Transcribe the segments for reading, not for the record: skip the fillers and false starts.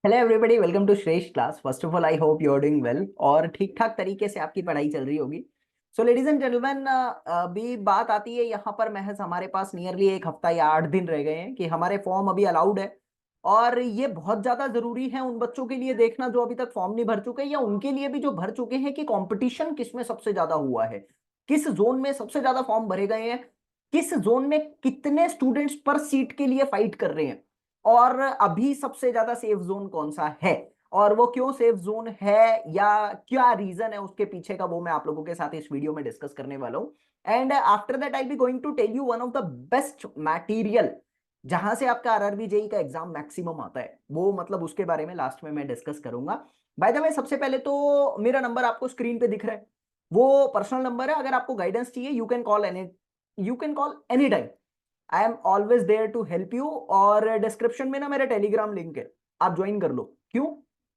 Hello everybody, welcome to Shreshth class. First of all I hope you are doing well और ठीक ठाक तरीके से आपकी पढ़ाई चल रही होगी। सो लेडीज एंड जेंटलमैन, अभी बात आती है यहाँ पर महज हमारे पास नियरली एक हफ्ता या 8 दिन रह गए हैं कि हमारे फॉर्म अभी अलाउड है। और ये बहुत ज्यादा जरूरी है उन बच्चों के लिए देखना जो अभी तक फॉर्म नहीं भर चुके या उनके लिए भी जो भर चुके हैं कि कंपटीशन किस में सबसे ज्यादा हुआ है, किस जोन में सबसे ज्यादा फॉर्म भरे गए हैं, किस जोन में कितने स्टूडेंट्स पर सीट के लिए फाइट कर रहे हैं, और अभी सबसे ज्यादा सेफ जोन कौन सा है और वो क्यों सेफ जोन है या क्या रीजन है उसके पीछे का, वो मैं आप लोगों के साथ इस वीडियो में डिस्कस करने वाला हूं। And after that I be going to tell you one of the best material जहां से आपका आरआरबी जेई का एग्जाम मैक्सिमम आता है, वो मतलब उसके बारे में लास्ट में मैं डिस्कस करूंगा। बाय द वे, सबसे पहले तो मेरा नंबर आपको स्क्रीन पे दिख रहा है, वो पर्सनल नंबर है। अगर आपको गाइडेंस चाहिए you can call any time. I am always there to help you. और डिस्क्रिप्शन में ना मेरा टेलीग्राम लिंक है, आप ज्वाइन कर लो। क्यों?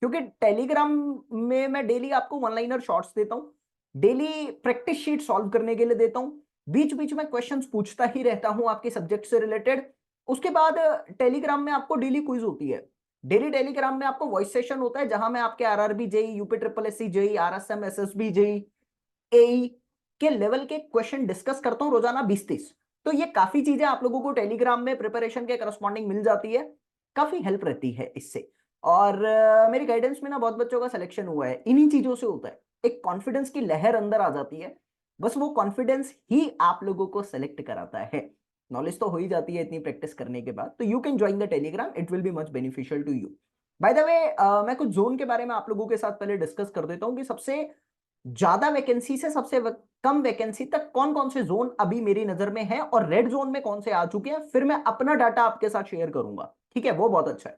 क्योंकि टेलीग्राम में मैं डेली आपको वन लाइनर शॉर्ट्स देता हूँ, डेली प्रैक्टिस शीट सॉल्व करने के लिए देता हूँ, बीच बीच में क्वेश्चंस पूछता ही रहता हूँ आपके सब्जेक्ट से रिलेटेड। उसके बाद टेलीग्राम में आपको डेली क्विज होती है। डेली टेलीग्राम में आपको वॉइस सेशन होता है जहां मैं आपके RRB JE, UP triple SC JE, RSM, SSB JE, AE के लेवल के क्वेश्चन डिस्कस करता हूं रोजाना 20-30। तो ये काफी चीजें आप लोगों को टेलीग्राम में प्रिपरेशन के करस्पॉन्डिंग मिल जाती है, काफी हेल्प रहती है इससे। और मेरी गाइडेंस में ना बहुत बच्चों का सिलेक्शन हुआ है, इन्हीं चीजों से होता है। एक कॉन्फिडेंस की लहर अंदर आ जाती है, बस वो कॉन्फिडेंस ही आप लोगों को सेलेक्ट कराता है। नॉलेज तो हो ही जाती है इतनी प्रैक्टिस करने के बाद। तो you can join the Telegram, it will be much beneficial to you. By the way, मैं कुछ जोन के बारे में आप लोगों के साथ पहले डिस्कस कर देता हूं कि सबसे ज्यादा वैकेंसी से सबसे कम वैकेंसी तक कौन कौन से जोन अभी मेरी नजर में है और रेड जोन में कौन से आ चुके हैं। फिर मैं अपना डाटा आपके साथ शेयर करूंगा, ठीक है? वो बहुत अच्छा है।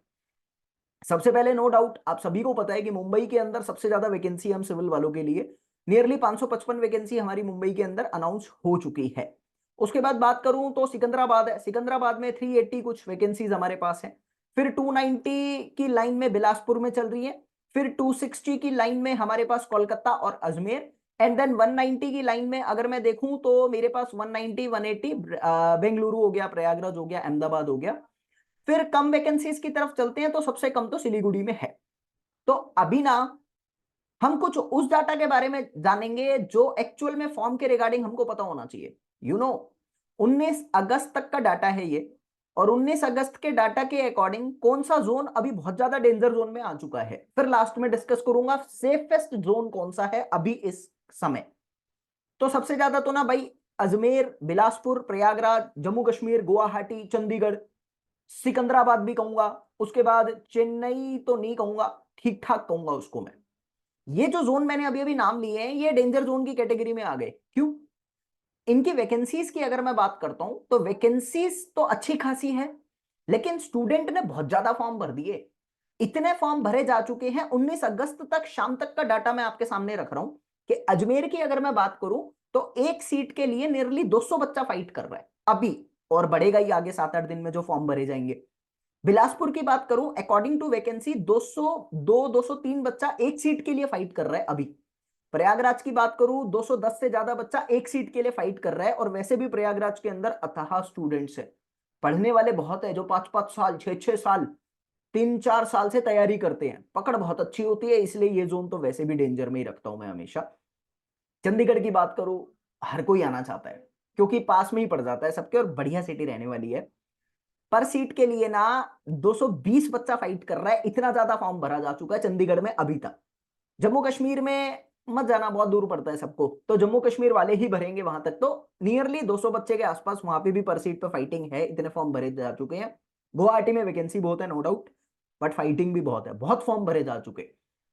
सबसे पहले नो डाउट आप सभी को पता है कि मुंबई के अंदर सबसे ज्यादा वैकेंसी हम सिविल वालों के लिए, नियरली 555 वैकेंसी हमारी मुंबई के अंदर अनाउंस हो चुकी है। उसके बाद बात करूं तो सिकंदराबाद है, सिकंदराबाद में 380 कुछ वैकेंसीज हमारे पास है। फिर 290 की लाइन में बिलासपुर में चल रही है। फिर 260 की लाइन में हमारे पास कोलकाता और अजमेर। एंड देन 190 की लाइन में अगर मैं देखूं तो मेरे पास 190 180 बेंगलुरु हो गया, प्रयागराज हो गया, अहमदाबाद हो गया। फिर कम वैकेंसीज की तरफ चलते हैं तो सबसे कम तो सिलीगुड़ी में है। तो अभी ना हम कुछ उस डाटा के बारे में जानेंगे जो एक्चुअल में फॉर्म के रिगार्डिंग हमको पता होना चाहिए। यू नो 19 अगस्त तक का डाटा है ये, और 19 अगस्त के डाटा के अकॉर्डिंग कौन सा जोन अभी बहुत ज्यादा डेंजर जोन में आ चुका है। फिर लास्ट में डिस्कस करूंगा सेफेस्ट जोन कौन सा है अभी इस समय। तो सबसे ज्यादा तो ना भाई अजमेर, बिलासपुर, प्रयागराज, जम्मू कश्मीर, गुवाहाटी, चंडीगढ़, सिकंदराबाद भी कहूंगा। उसके बाद चेन्नई तो नहीं कहूंगा, ठीक ठाक कहूंगा उसको मैं। ये जो जोन मैंने अभी अभी नाम लिए हैं ये डेंजर जोन की कैटेगरी में आ गए। क्यों? इनकी वैकेंसीज की अगर मैं बात करता हूं तो वैकेंसीज तो अच्छी खासी है, लेकिन स्टूडेंट ने बहुत ज्यादा फॉर्म भर दिए। इतने फॉर्म भरे जा चुके हैं, 19 अगस्त तक शाम तक का डाटा मैं आपके सामने रख रहा हूं कि अजमेर की अगर मैं बात करूं तो एक सीट के लिए नियरली 200 बच्चा फाइट कर रहा है अभी, और बढ़ेगा ही आगे 7-8 दिन में जो फॉर्म भरे जाएंगे। बिलासपुर की बात करूं, अकॉर्डिंग टू वैकेंसी 202 203 बच्चा एक सीट के लिए फाइट कर रहा है अभी। प्रयागराज की बात करूं, 210 से ज्यादा बच्चा एक सीट के लिए फाइट कर रहा है, और वैसे भी प्रयागराज के अंदर अथाह स्टूडेंट्स है, पढ़ने वाले बहुत है जो 5-5 साल, 6-6 साल, 3-4 साल से तैयारी करते हैं। पकड़ बहुत अच्छी होती है, इसलिए ये जोन तो वैसे भी डेंजर में ही रखता हूं मैं हमेशा। चंडीगढ़ की बात करूं, हर कोई आना चाहता है क्योंकि पास में ही पड़ जाता है सबके और बढ़िया सिटी रहने वाली है। पर सीट के लिए ना 220 बच्चा फाइट कर रहा है, इतना ज्यादा फॉर्म भरा जा चुका है चंडीगढ़ में अभी तक। जम्मू कश्मीर में मत जाना, बहुत दूर पड़ता है सबको, तो जम्मू कश्मीर वाले ही भरेंगे वहां तक। तो नियरली 200 बच्चे के आसपास वहां पे भी पर सीट पे फाइटिंग है, इतने फॉर्म भरे जा चुके हैं। गुवाहाटी में वैकेंसी बहुत है नो डाउट, बट फाइटिंग भी बहुत है, बहुत फॉर्म भरे जा चुके।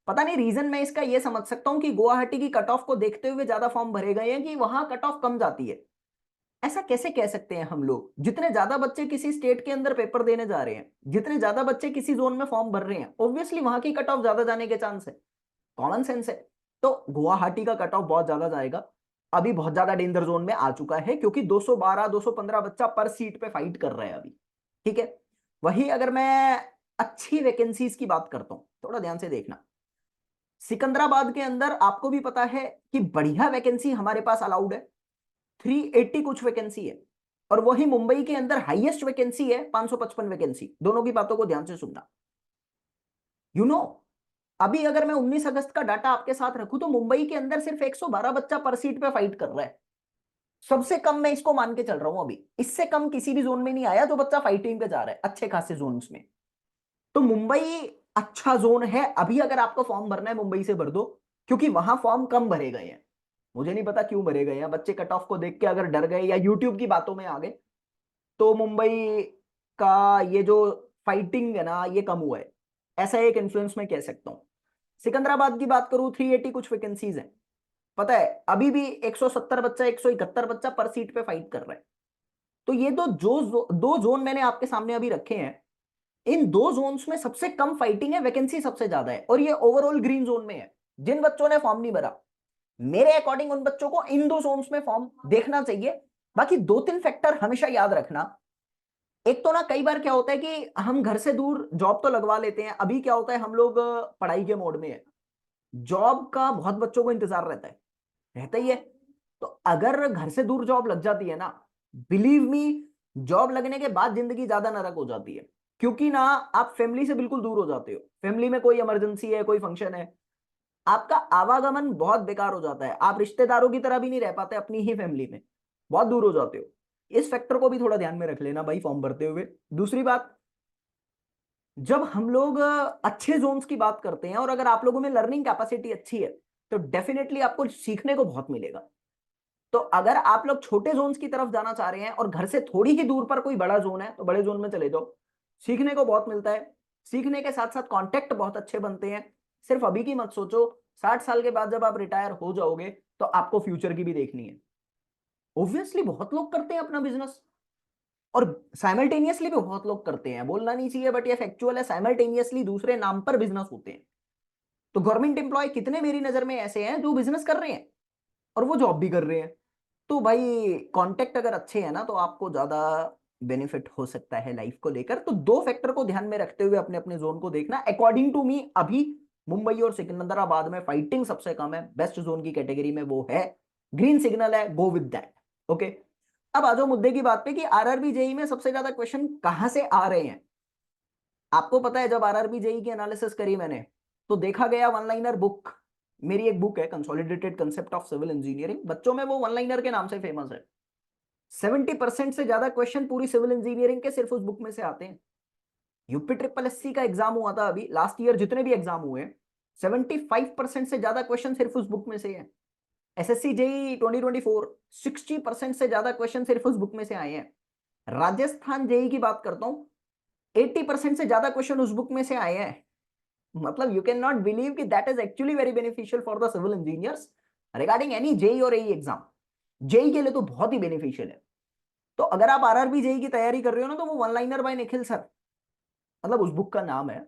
पता नहीं रीजन मैं इसका ये समझ सकता हूँ कि गुवाहाटी की कट ऑफ को देखते हुए ज्यादा फॉर्म भरे गए हैं कि वहां कट ऑफ कम जाती है। ऐसा कैसे कह सकते हैं हम लोग? जितने ज्यादा बच्चे किसी स्टेट के अंदर पेपर देने जा रहे हैं, जितने ज्यादा बच्चे किसी जोन में फॉर्म भर रहे हैं, ऑब्वियसली वहां की कट ऑफ ज्यादा जाने के चांस है, कॉमन सेंस है। तो गुवाहाटी का कट ऑफ बहुत ज्यादा जाएगा, अभी बहुत ज्यादा डेंजर जोन में आ चुका है क्योंकि 212 215 बच्चा पर सीट पे फाइट कर रहा है अभी, ठीक है? वही अगर मैं अच्छी वैकेंसीज की बात करता हूं, थोड़ा ध्यान से देखना। सिकंदराबाद के अंदर आपको भी पता है कि बढ़िया वैकेंसी हमारे पास अलाउड है, 380 कुछ वैकेंसी है। और वही मुंबई के अंदर हाईएस्ट वैकेंसी है 555 वैकेंसी। दोनों की बातों को ध्यान से सुनना। यू नो अभी अगर मैं 19 अगस्त का डाटा आपके साथ रखूं तो मुंबई के अंदर सिर्फ 112 बच्चा पर सीट पे फाइट कर रहा है। सबसे कम मैं इसको मान के चल रहा हूं अभी, इससे कम किसी भी जोन में नहीं आया जो बच्चा फाइटिंग पे जा रहा है अच्छे खासे जोन में। तो मुंबई अच्छा जोन है अभी, अगर आपको फॉर्म भरना है मुंबई से भर दो, क्योंकि वहां फॉर्म कम भरे गए हैं। मुझे नहीं पता क्यों भरे गए हैं, बच्चे कट ऑफ को देख के अगर डर गए या यूट्यूब की बातों में आ गए, तो मुंबई का ये जो फाइटिंग है ना ये कम हुआ है, ऐसा एक इन्फ्लुएंस मैं कह सकता हूँ। सिकंदराबाद की बात करूं 380 कुछ वैकेंसीज है, पता है अभी भी 170 बच्चा 171 बच्चा पर सीट पे फाइट कर रहा है। तो ये दो जोन मैंने आपके सामने अभी रखे हैं, इन दो जोन्स में सबसे कम फाइटिंग है, वैकेंसी सबसे ज्यादा है, और ये ओवरऑल ग्रीन जोन में है। जिन बच्चों ने फॉर्म नहीं भरा, मेरे अकॉर्डिंग उन बच्चों को इन दो जोन्स में फॉर्म देखना चाहिए। बाकी दो तीन फैक्टर हमेशा याद रखना। एक तो ना कई बार क्या होता है कि हम घर से दूर जॉब तो लगवा लेते हैं, अभी क्या होता है हम लोग पढ़ाई के मोड में है, जॉब का बहुत बच्चों को इंतजार रहता है, रहता ही है। तो अगर घर से दूर जॉब लग जाती है ना, बिलीव मी, जॉब लगने के बाद जिंदगी ज्यादा नरक हो जाती है, क्योंकि ना आप फैमिली से बिल्कुल दूर हो जाते हो। फैमिली में कोई इमरजेंसी है, कोई फंक्शन है, आपका आवागमन बहुत बेकार हो जाता है, आप रिश्तेदारों की तरह भी नहीं रह पाते अपनी ही फैमिली में, बहुत दूर हो जाते हो। इस फैक्टर को भी थोड़ा ध्यान में रख लेना भाई फॉर्म भरते हुए। दूसरी बात, जब हम लोग अच्छे जोन्स की बात करते हैं और अगर आप लोगों में लर्निंग कैपेसिटी अच्छी है, तो डेफिनेटली आपको सीखने को बहुत मिलेगा। तो अगर आप लोग छोटे जोन्स की तरफ जाना चाह रहे हैं और घर से थोड़ी ही दूर पर कोई बड़ा जोन है, तो बड़े जोन में चले जाओ, सीखने को बहुत मिलता है। सीखने के साथ साथ कॉन्टेक्ट बहुत अच्छे बनते हैं। सिर्फ अभी की मत सोचो, 60 साल के बाद जब आप रिटायर हो जाओगे तो आपको फ्यूचर की भी देखनी है। ऑब्वियसली बहुत लोग करते हैं अपना बिजनेस, और साइमल्टेनियसली भी बहुत लोग करते हैं, बोलना नहीं चाहिए बट ये फैक्चुअल है, साइमल्टेनियसली दूसरे नाम पर बिजनेस होते हैं। तो गवर्नमेंट एम्प्लॉय कितने मेरी नजर में ऐसे हैं जो बिजनेस कर रहे हैं और वो जॉब भी कर रहे हैं। तो भाई कांटेक्ट अगर अच्छे हैं ना तो आपको ज्यादा बेनिफिट हो सकता है लाइफ को लेकर। तो दो फैक्टर को ध्यान में रखते हुए अपने अपने जोन को देखना। अकॉर्डिंग टू मी अभी मुंबई और सिकंदराबाद में फाइटिंग सबसे कम है, बेस्ट जोन की कैटेगरी में वो है, ग्रीन सिग्नल है, गो विद दैट। ओके, अब आ जाओ मुद्दे की बात पे कि आरआरबी जेई में सबसे ज्यादा क्वेश्चन कहां से आ रहे हैं। आपको पता है जब आरआरबी जेई की एनालिसिस करी मैंने, तो देखा गया वन लाइनर बुक, मेरी एक बुक है consolidated concept of civil engineering, बच्चों में वो वन लाइनर के नाम से फेमस है। 70% से ज्यादा क्वेश्चन पूरी सिविल इंजीनियरिंग के सिर्फ उस बुक में से आते हैं। यूपी ट्रिपल एससी का एग्जाम हुआ था अभी लास्ट ईयर, जितने भी एग्जाम हुए 75% से ज्यादा क्वेश्चन सिर्फ उस बुक में से है। एसएससी जेई 2024 60% से ज्यादा क्वेश्चन सिर्फ उस बुक में से आए हैं। राजस्थान जेई की बात करता हूं, 80% से ज्यादा क्वेश्चन उस बुक में से आए हैं। मतलब यू कैन नॉट बिलीव कि that is actually very beneficial for the civil engineers regarding any JE और एई एग्जाम। जेई के लिए तो बहुत ही बेनिफिशियल है। तो अगर आप आरआरबी जेई की तैयारी कर रहे हो ना, तो वो one liner by Nikhil sir, मतलब उस बुक का नाम है,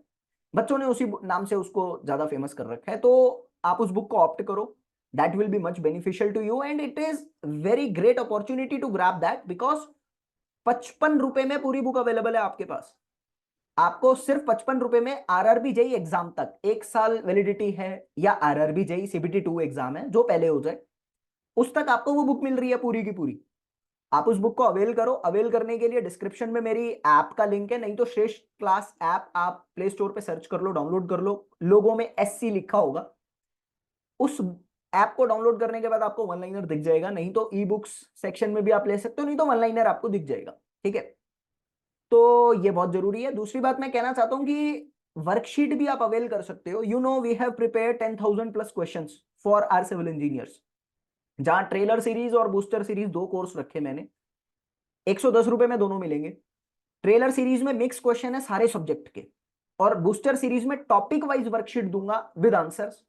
बच्चों ने उसी नाम से उसको ज्यादा फेमस कर रखा है। तो आप उस बुक को ऑप्ट करो, that will be much beneficial to you and it is very great opportunity to grab that, because 55 रुपए में पूरी बुक अवेलेबल है आपके पास। आपको सिर्फ 55 रुपए में आरआरबी जेई एग्जाम तक 1 साल वैलिडिटी है, या आरआरबी जेई सीबीटी 2 एग्जाम है जो पहले हो जाए उस तक आपको वो बुक मिल रही है पूरी की पूरी। आप उस बुक को अवेल करो। अवेल करने के लिए डिस्क्रिप्शन में मेरी ऐप का लिंक है, नहीं तो श्रेष्ठ क्लास ऐप आप प्ले स्टोर पे सर्च कर लो, डाउनलोड कर लो, लोगों में एससी लिखा होगा। उस ऐप को डाउनलोड करने के बाद आपको वन लाइनर दिख जाएगा, नहीं तो ई बुक्स सेक्शन में भी आप ले सकते हो, नहीं तो वन लाइनर आपको दिख जाएगा। ठीक है, तो ये बहुत जरूरी है। दूसरी बात मैं कहना चाहता हूं कि वर्कशीट भी आप अवेल कर सकते हो। You know we have prepare 10,000 plus question for our civil engineers, जहां ट्रेलर सीरीज और बूस्टर सीरीज दो कोर्स रखे मैंने, 110 रुपए में दोनों मिलेंगे। ट्रेलर सीरीज में मिक्स क्वेश्चन है सारे सब्जेक्ट के, और बूस्टर सीरीज में टॉपिक वाइज वर्कशीट दूंगा विद आंसर्स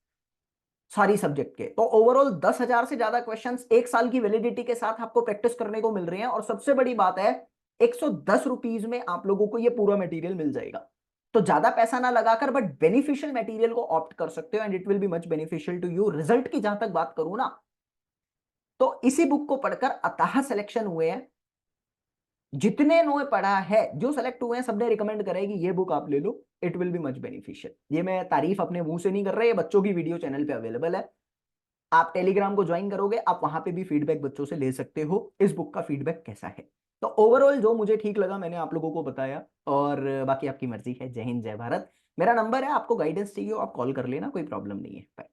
सारी सब्जेक्ट के। तो ओवरऑल 10,000 से ज्यादा क्वेश्चंस 1 साल की वैलिडिटी के साथ आपको प्रैक्टिस करने को मिल रहे हैं, और सबसे बड़ी बात है 110 रुपीज में आप लोगों को ये पूरा मटेरियल मिल जाएगा। तो ज्यादा पैसा ना लगाकर बट बेनिफिशियल मटेरियल को ऑप्ट कर सकते हो, and it will be much beneficial to you. Result की जहां तक बात करूं ना, तो इसी बुक को पढ़कर अतः सिलेक्शन हुए हैं। जितने नो पढ़ा है, जो सेलेक्ट हुए हैं, सबने रिकमेंड करेगी ये बुक आप ले लो, it will be much beneficial. ये मैं तारीफ अपने मुंह से नहीं कर रहा, ये बच्चों की वीडियो चैनल पे अवेलेबल है। आप टेलीग्राम को ज्वाइन करोगे, आप वहां पे भी फीडबैक बच्चों से ले सकते हो, इस बुक का फीडबैक कैसा है। तो ओवरऑल जो मुझे ठीक लगा मैंने आप लोगों को बताया, और बाकी आपकी मर्जी है। जय हिंद, जय भारत। मेरा नंबर है, आपको गाइडेंस चाहिए हो आप कॉल कर लेना, कोई प्रॉब्लम नहीं है। बाय।